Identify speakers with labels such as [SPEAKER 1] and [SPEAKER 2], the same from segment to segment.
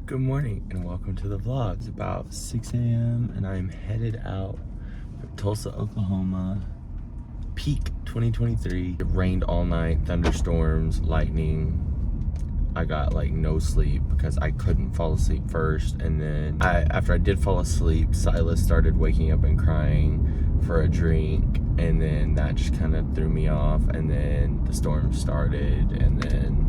[SPEAKER 1] Good morning and welcome to the vlog. It's about 6 a.m. and I'm headed out for Tulsa, Oklahoma. Peak 2023. It rained all night, thunderstorms, lightning. I got like no sleep because I couldn't fall asleep first, and then after I did fall asleep, Silas started waking up and crying for a drink, and then that just kind of threw me off, and then the storm started, and then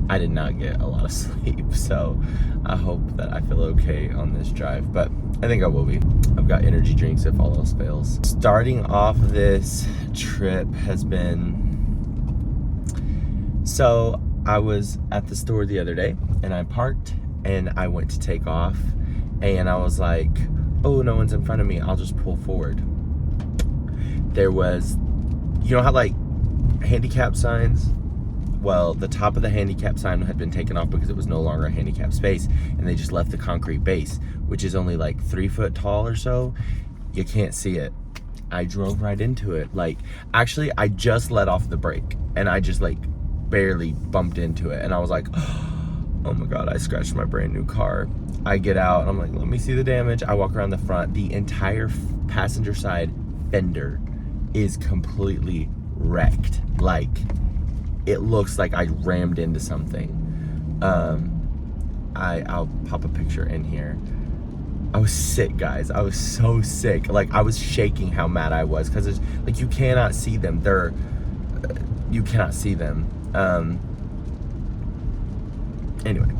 [SPEAKER 1] I did not get a lot of sleep. So I hope that I feel okay on this drive, but I think I will be. I've got energy drinks if all else fails. Starting off this trip has been, so I was at the store the other day and I parked and I went to take off, and I was like, oh, no one's in front of me, I'll just pull forward. There was, you know how like handicap signs? Well, the top of the handicap sign had been taken off because it was no longer a handicap space, and they just left the concrete base, which is only like 3 foot tall or so. You can't see it. I drove right into it. Like, actually, I just let off the brake and I just like barely bumped into it, and I was like, oh my God, I scratched my brand new car. I get out and I'm like, let me see the damage. I walk around the front. The entire passenger side fender is completely wrecked. Like, it looks like I rammed into something. I'll pop a picture in here. I was sick, guys. I was so sick. Like, I was shaking how mad I was, because it's like you cannot see them. You cannot see them. Anyway,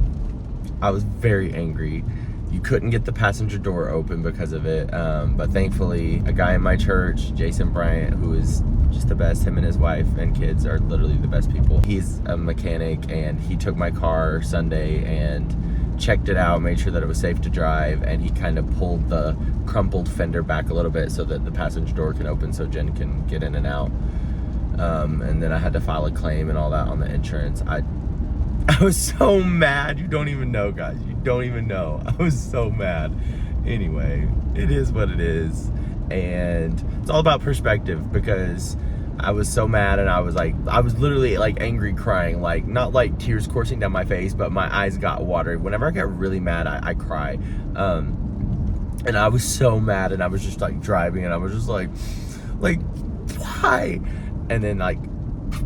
[SPEAKER 1] I was very angry. You couldn't get the passenger door open because of it, but thankfully a guy in my church, Jason Bryant, who is just the best, him and his wife and kids are literally the best people. He's a mechanic, and he took my car Sunday and checked it out, made sure that it was safe to drive, and he kind of pulled the crumpled fender back a little bit so that the passenger door can open so Jen can get in and out. And then I had to file a claim and all that on the insurance. I was so mad. You don't even know, guys. You don't even know. I was so mad. Anyway, it is what it is. And it's all about perspective, because I was so mad, and I was literally like angry, crying, like not like tears coursing down my face, but my eyes got watery. Whenever I get really mad, I cry. And I was so mad, and I was just like driving, and I was just like why? And then like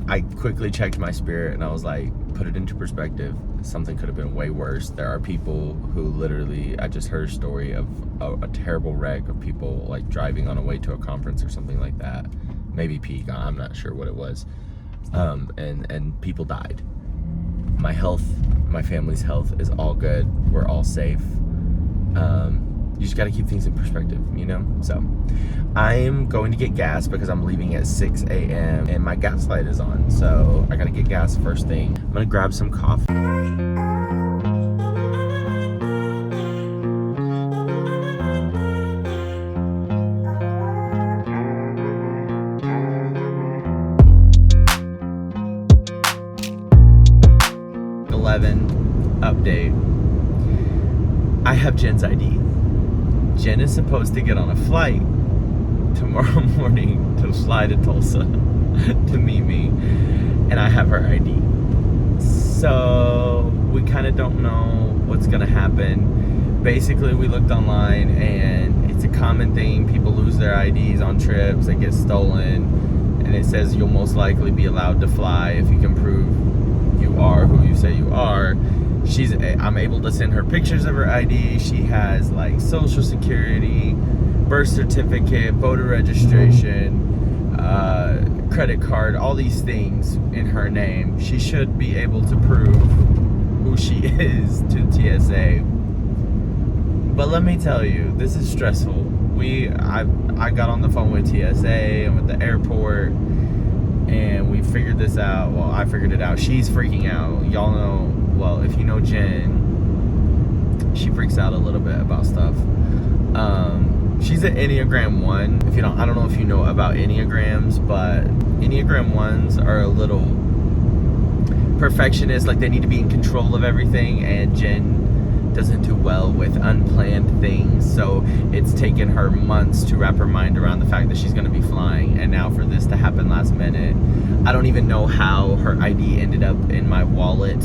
[SPEAKER 1] I quickly checked my spirit, and I was like, put it into perspective. Something could have been way worse. There are people who literally, I just heard a story of a terrible wreck of people like driving on a way to a conference or something like that. Maybe peak, I'm not sure what it was. And people died. My health, my family's health is all good. We're all safe. You just got to keep things in perspective, you know? So I'm going to get gas because I'm leaving at 6 a.m. and my gas light is on. So I got to get gas first thing. I'm going to grab some coffee. Update. I have Jen's ID. Jen is supposed to get on a flight tomorrow morning to fly to Tulsa to meet me, and I have her ID. So we kind of don't know what's gonna happen. Basically, we looked online, and it's a common thing. People lose their IDs on trips. They get stolen, and it says you'll most likely be allowed to fly if you can prove you are who you say you are. I'm able to send her pictures of her ID. She has like social security, birth certificate, voter registration, credit card, all these things in her name. She should be able to prove who she is to TSA. But let me tell you, this is stressful. I got on the phone with TSA and with the airport, and we figured this out. Well, I figured it out. She's freaking out. Y'all know, well, if you know Jen, she freaks out a little bit about stuff. She's an Enneagram 1. If you don't, I don't know if you know about Enneagrams, but Enneagram 1s are a little perfectionist. Like, they need to be in control of everything, and Jen doesn't do well with unplanned things. So it's taken her months to wrap her mind around the fact that she's going to be flying, and now for this to happen last minute. I don't even know how her ID ended up in my wallet.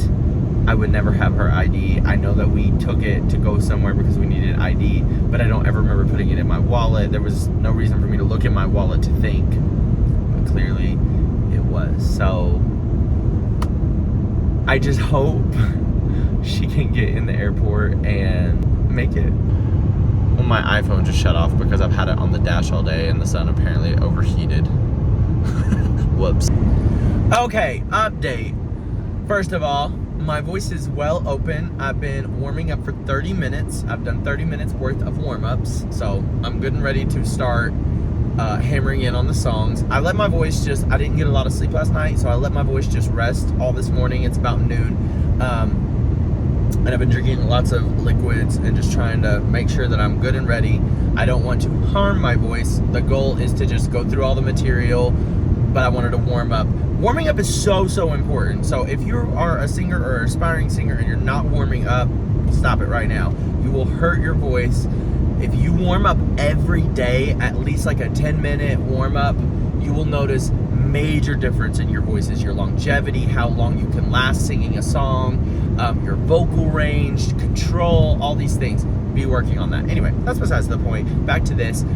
[SPEAKER 1] I would never have her ID. I know that we took it to go somewhere because we needed ID, but I don't ever remember putting it in my wallet. There was no reason for me to look in my wallet to think, but clearly it was. So I just hope she can get in the airport and make it. Well, my iPhone just shut off because I've had it on the dash all day and the sun apparently overheated. Whoops. Okay, update. First of all, my voice is well open. I've been warming up for 30 minutes. I've done 30 minutes worth of warm-ups, so I'm good and ready to start hammering in on the songs. I let my voice I didn't get a lot of sleep last night, so I let my voice just rest all this morning. It's about noon. And I've been drinking lots of liquids and just trying to make sure that I'm good and ready. I don't want to harm my voice. The goal is to just go through all the material, but I wanted to warm up. Warming up is so important. So if you are a singer or aspiring singer and you're not warming up, stop it right now. You will hurt your voice. If you warm up every day, at least like a 10-minute warm up, you will notice major difference in your voices, your longevity, how long you can last singing a song, your vocal range, control, all these things. Be working on that. Anyway, that's besides the point. Back to this.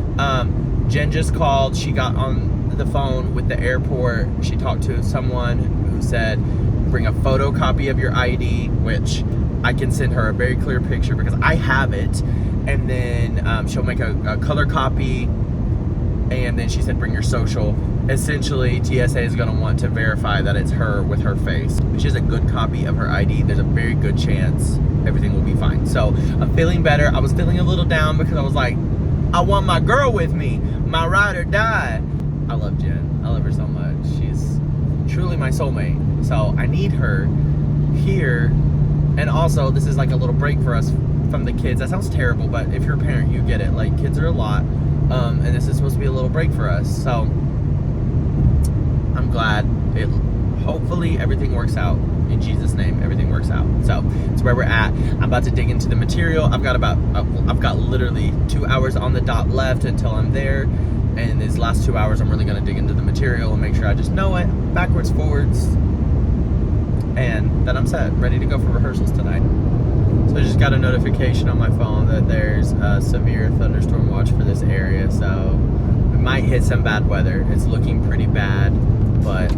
[SPEAKER 1] Jen just called. She got on the phone with the airport. She talked to someone who said, bring a photocopy of your ID, which I can send her a very clear picture because I have it. And then she'll make a color copy. And then she said, bring your social. Essentially, TSA is going to want to verify that it's her with her face. If she has a good copy of her ID, there's a very good chance everything will be fine. So I'm feeling better. I was feeling a little down because I was like, I want my girl with me, my ride or die. I love Jen. I love her so much. She's truly my soulmate. So I need her here. And also, this is like a little break for us from the kids. That sounds terrible, but if you're a parent, you get it. Like, kids are a lot. And this is supposed to be a little break for us. So I'm glad hopefully everything works out. In Jesus' name, everything works out. So it's where we're at. I'm about to dig into the material. I've got literally 2 hours on the dot left until I'm there. And these last 2 hours, I'm really going to dig into the material and make sure I just know it backwards, forwards, and then I'm set, ready to go for rehearsals tonight. So I just got a notification on my phone that there's a severe thunderstorm watch for this area, so we might hit some bad weather. It's looking pretty bad, but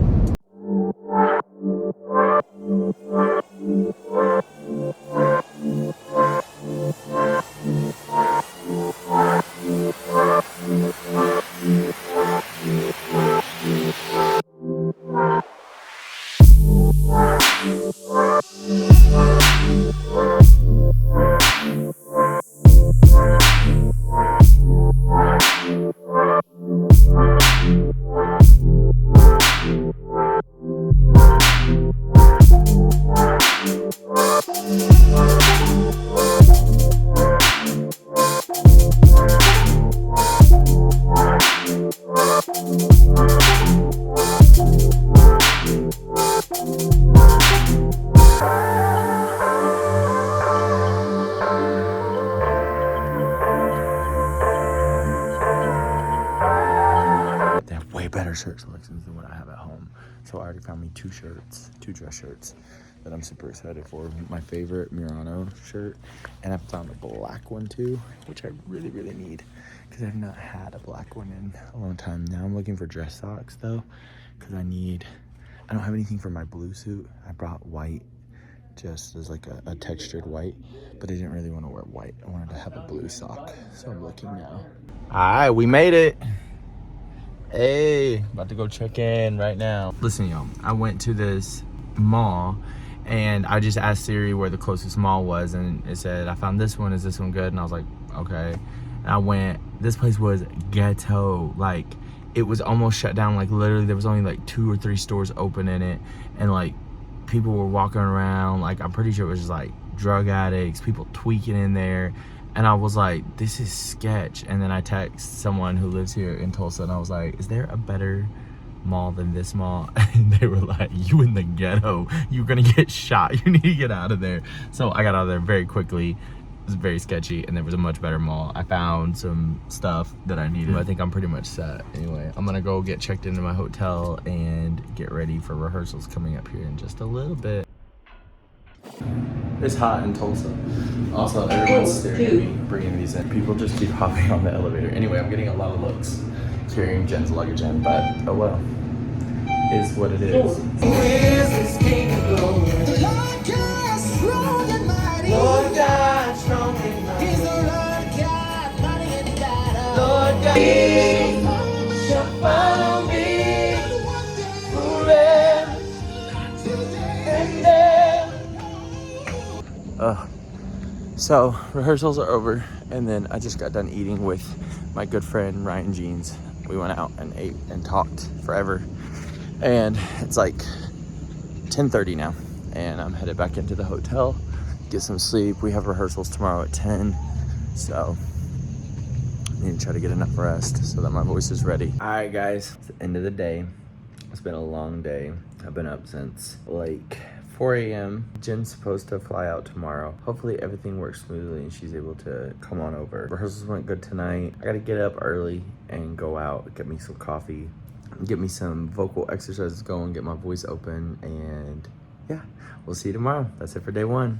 [SPEAKER 1] shirt selections than what I have at home. So I already found me two dress shirts that I'm super excited for. My favorite Murano shirt, and I found a black one too, which I really need because I've not had a black one in a long time. Now I'm looking for dress socks though, because I don't have anything for my blue suit. I brought white just as like a textured white, but I didn't really want to wear white. I wanted to have a blue sock, so I'm looking now. All right, we made it. Hey, about to go check in right now. Listen, y'all, I went to this mall and I just asked Siri where the closest mall was, and it said, I found this one. Is this one good? And I was like, okay. And I went, this place was ghetto. Like, it was almost shut down. Like, literally, there was only like 2 or 3 stores open in it. And like, people were walking around. Like, I'm pretty sure it was just like drug addicts, people tweaking in there. And I was like, this is sketch. And then I text someone who lives here in Tulsa, and I was like, is there a better mall than this mall? And they were like, you in the ghetto, you're gonna get shot, you need to get out of there. So I got out of there very quickly. It was very sketchy, and there was a much better mall. I found some stuff that I needed. I think I'm pretty much set. Anyway, I'm gonna go get checked into my hotel and get ready for rehearsals coming up here in just a little bit. It's hot in Tulsa. Also, everyone's staring at me, bringing these in. People just keep hopping on the elevator. Anyway, I'm getting a lot of looks carrying Jen's luggage in, but oh well. Is what it is. Where's this king of glory? Lord God, strong and mighty. Lord God, strong and mighty. He's the Lord God, mighty in battle. Lord God, He shall follow me forever and ever. So rehearsals are over, and then I just got done eating with my good friend Ryan Jeans. We went out and ate and talked forever, and it's like 10:30 now, and I'm headed back into the hotel, get some sleep. We have rehearsals tomorrow at 10, so I need to try to get enough rest so that my voice is ready. All right, guys, it's the end of the day. It's been a long day. I've been up since like 4 a.m. Jen's supposed to fly out tomorrow. Hopefully everything works smoothly and she's able to come on over. Rehearsals went good tonight. I gotta get up early and go out, get me some coffee, get me some vocal exercises going, get my voice open, and yeah, we'll see you tomorrow. That's it for day one.